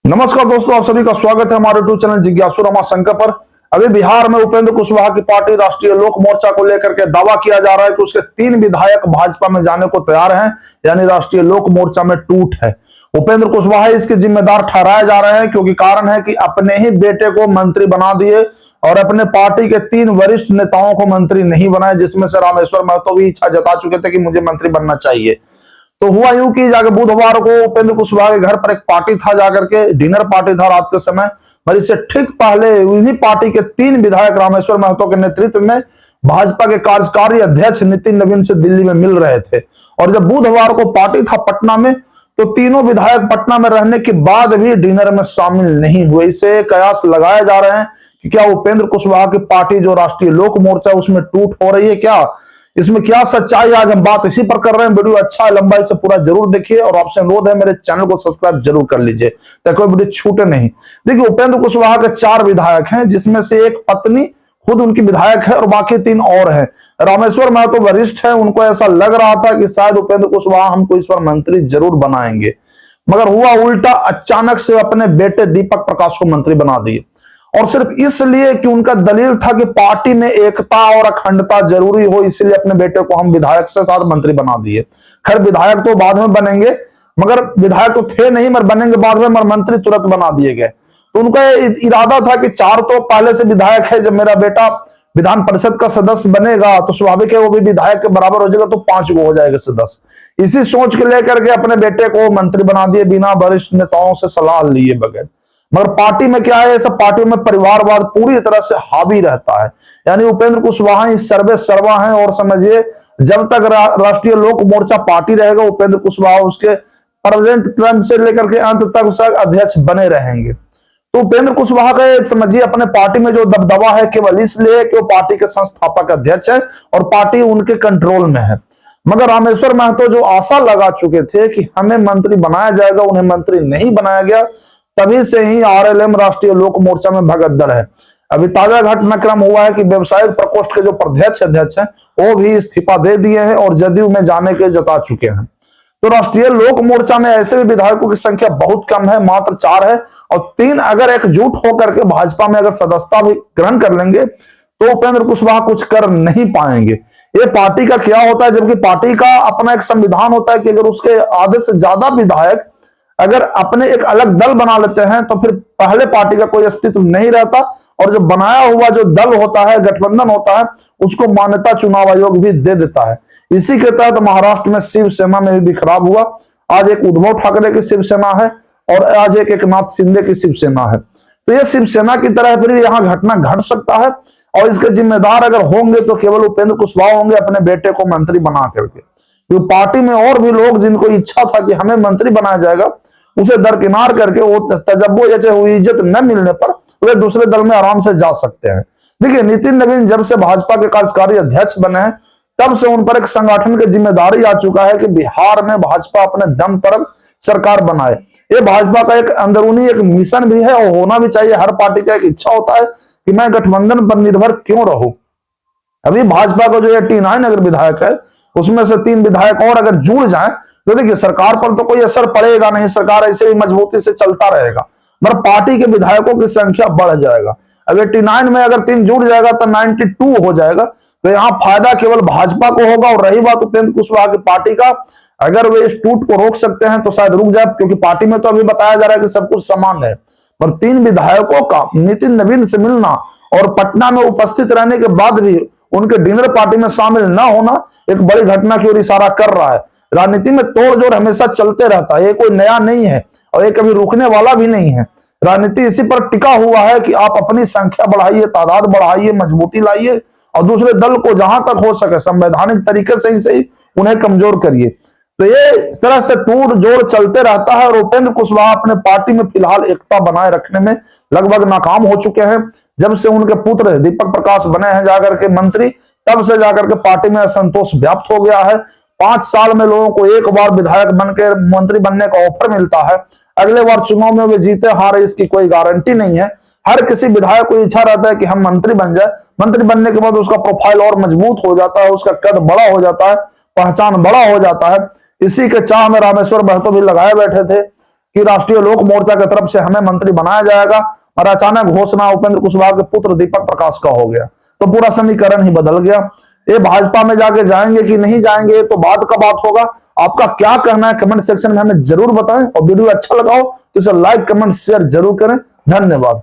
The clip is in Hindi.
नमस्कार दोस्तों, आप सभी का स्वागत है हमारे यूट्यूब चैनल जिज्ञासु रमाशंकर पर। अभी बिहार में उपेंद्र कुशवाहा की पार्टी राष्ट्रीय लोक मोर्चा को लेकर के दावा किया जा रहा है कि उसके 3 विधायक भाजपा में जाने को तैयार हैं, यानी राष्ट्रीय लोक मोर्चा में टूट है। उपेंद्र कुशवाहा इसके जिम्मेदार ठहराए जा रहे हैं क्योंकि कारण है कि अपने ही बेटे को मंत्री बना दिए और अपने पार्टी के 3 वरिष्ठ नेताओं को मंत्री नहीं बनाए, जिसमें से रामेश्वर महतो भी इच्छा जता चुके थे कि मुझे मंत्री बनना चाहिए। तो हुआ यूं कि जाकर बुधवार को उपेंद्र कुशवाहा के घर पर एक पार्टी था, जाकर के डिनर पार्टी था रात के समय, और इससे ठीक पहले उसी पार्टी के 3 विधायक रामेश्वर महतो के नेतृत्व में भाजपा के कार्यकारी अध्यक्ष नितिन नवीन से दिल्ली में मिल रहे थे। और जब बुधवार को पार्टी था पटना में, तो तीनों विधायक पटना में रहने के बाद भी डिनर में शामिल नहीं हुए। इसे कयास लगाए जा रहे हैं कि क्या उपेंद्र कुशवाहा की पार्टी जो राष्ट्रीय लोक मोर्चा उसमें टूट हो रही है, क्या इसमें क्या सच्चाई, आज हम बात इसी पर कर रहे हैं। वीडियो अच्छा है, लंबाई से पूरा जरूर देखिए और आपसे अनुरोध है मेरे चैनल को सब्सक्राइब जरूर कर लीजिए ताकि कोई वीडियो छूटे नहीं। देखिए, उपेंद्र कुशवाहा के 4 विधायक हैं, जिसमें से एक पत्नी खुद उनकी विधायक है और बाकी 3 और हैं। रामेश्वर महतो वरिष्ठ है, उनको ऐसा लग रहा था कि शायद उपेंद्र कुशवाहा हमको इस पर मंत्री जरूर बनाएंगे, मगर हुआ उल्टा। अचानक से अपने बेटे दीपक प्रकाश को मंत्री बना दिए, और सिर्फ इसलिए कि उनका दलील था कि पार्टी में एकता और अखंडता जरूरी हो, इसलिए अपने बेटे को हम विधायक से साथ मंत्री बना दिए। खैर, विधायक तो बाद में बनेंगे, मगर विधायक तो थे नहीं, मगर बनेंगे बाद में, मगर मंत्री तुरंत बना दिए गए। तो उनका इरादा था कि 4 तो पहले से विधायक है, जब मेरा बेटा विधान परिषद का सदस्य बनेगा तो स्वाभाविक है वो भी विधायक के बराबर हो जाएगा, तो 5 को हो जाएगा सदस्य। इसी सोच के लेकर के अपने बेटे को मंत्री बना दिए, बिना वरिष्ठ नेताओं से सलाह लिए बगैर। मगर पार्टी में क्या है, सब पार्टी में परिवारवाद पूरी तरह से हावी रहता है, यानी उपेंद्र कुशवाहा इस सर्वे सर्वा हैं। और समझिए, जब तक राष्ट्रीय लोक मोर्चा पार्टी रहेगा, उपेंद्र कुशवाहा उसके प्रेजेंट टर्म से लेकर के अंत तक उसका अध्यक्ष बने रहेंगे। तो उपेंद्र कुशवाहा का समझिए अपने पार्टी में जो दबदबा है केवल इसलिए कि वो पार्टी के संस्थापक अध्यक्ष है और पार्टी उनके कंट्रोल में है। मगर रामेश्वर महतो जो आशा लगा चुके थे कि हमें मंत्री बनाया जाएगा, उन्हें मंत्री नहीं बनाया गया। तभी से ही आरएलएम राष्ट्रीय लोक मोर्चा में भगदड़ है। अभी ताजा घटनाक्रम हुआ है कि व्यवसायिक प्रकोष्ठ के जो प्रदेश अध्यक्ष हैं वो भी इस्तीफा दे दिए हैं और जदयू में जाने के जता चुके हैं। तो राष्ट्रीय लोक मोर्चा में ऐसे भी विधायकों की संख्या बहुत कम है, मात्र 4 है, और 3 अगर एकजुट होकर के भाजपा में अगर सदस्यता भी ग्रहण कर लेंगे तो उपेंद्र कुशवाहा कुछ कर नहीं पाएंगे। ये पार्टी का क्या होता है, जबकि पार्टी का अपना एक संविधान होता है कि अगर उसके आधे से ज्यादा विधायक अगर अपने एक अलग दल बना लेते हैं तो फिर पहले पार्टी का कोई अस्तित्व नहीं रहता, और जो बनाया हुआ जो दल होता है, गठबंधन होता है, उसको मान्यता चुनाव आयोग भी दे देता है। इसी के तहत महाराष्ट्र में शिवसेना में भी बिखराव हुआ। आज एक उद्धव ठाकरे की शिवसेना है और आज एक एकनाथ शिंदे की शिवसेना है। तो यह शिवसेना की तरह फिर यहाँ घटना घट सकता है, और इसके जिम्मेदार अगर होंगे तो केवल उपेंद्र कुशवाहा होंगे, अपने बेटे को मंत्री बना करके। तो पार्टी में और भी लोग जिनको इच्छा था कि हमें मंत्री बनाया जाएगा, उसे दरकिनार करके वो तजब्बो या चाहे इज्जत न मिलने पर वे दूसरे दल में आराम से जा सकते हैं। देखिए, नितिन नवीन जब से भाजपा के कार्यकारी अध्यक्ष बने हैं तब से उन पर एक संगठन की जिम्मेदारी आ चुका है कि बिहार में भाजपा अपने दम पर सरकार बनाए। ये भाजपा का एक अंदरूनी एक मिशन भी है और होना भी चाहिए। हर पार्टी का एक इच्छा होता है कि मैं गठबंधन पर निर्भर क्यों रहूं। अभी भाजपा का जो 89 अगर विधायक है, उसमें से 3 विधायक और अगर जुड़ जाएं तो देखिए सरकार पर तो कोई असर पड़ेगा नहीं, सरकार ऐसे भी मजबूती से चलता रहेगा, मगर पार्टी के विधायकों की संख्या बढ़ जाएगा। अब 89 में अगर 3 जुड़ जाएगा तो 92 हो जाएगा। तो यहाँ फायदा केवल भाजपा को होगा। और रही बात उपेंद्र कुशवाहा की पार्टी का, अगर वे इस टूट को रोक सकते हैं तो शायद रुक जाए, क्योंकि पार्टी में तो अभी बताया जा रहा है कि सब कुछ समान है। पर 3 विधायकों का नितिन नवीन से मिलना और पटना में उपस्थित रहने के बाद भी उनके डिनर पार्टी में शामिल न होना एक बड़ी घटना की ओर इशारा कर रहा है। राजनीति में तोड़जोड़ हमेशा चलते रहता है, ये कोई नया नहीं है और ये कभी रुकने वाला भी नहीं है। राजनीति इसी पर टिका हुआ है कि आप अपनी संख्या बढ़ाइए, तादाद बढ़ाइए, मजबूती लाइए और दूसरे दल को जहां तक हो सके संवैधानिक तरीके से ही उन्हें कमजोर करिए। तो ये इस तरह से टूट जोड़ चलते रहता है और उपेंद्र कुशवाहा अपने पार्टी में फिलहाल एकता बनाए रखने में लगभग नाकाम हो चुके हैं। जब से उनके पुत्र दीपक प्रकाश बने हैं जाकर के मंत्री, तब से जाकर के पार्टी में असंतोष व्याप्त हो गया है। 5 साल में लोगों को एक बार विधायक बनकर मंत्री बनने का ऑफर मिलता है, अगले बार चुनाव में वे जीते हारे इसकी कोई गारंटी नहीं है। हर किसी विधायक को इच्छा रहता है कि हम मंत्री बन जाए। मंत्री बनने के बाद उसका प्रोफाइल और मजबूत हो जाता है, उसका कद बड़ा हो जाता है, पहचान बड़ा हो जाता है। इसी के चाह में रामेश्वर महतो भी लगाए बैठे थे। कि राष्ट्रीय लोक मोर्चा की तरफ से हमें मंत्री बनाया जाएगा, और अचानक घोषणा उपेंद्र कुशवाहा के पुत्र दीपक प्रकाश का हो गया, तो पूरा समीकरण ही बदल गया। ये भाजपा में जाके जाएंगे कि नहीं जाएंगे तो बाद का बात होगा। आपका क्या कहना है कमेंट सेक्शन में हमें जरूर बताएं, और वीडियो अच्छा लगा हो तो इसे लाइक कमेंट शेयर जरूर करें। धन्यवाद।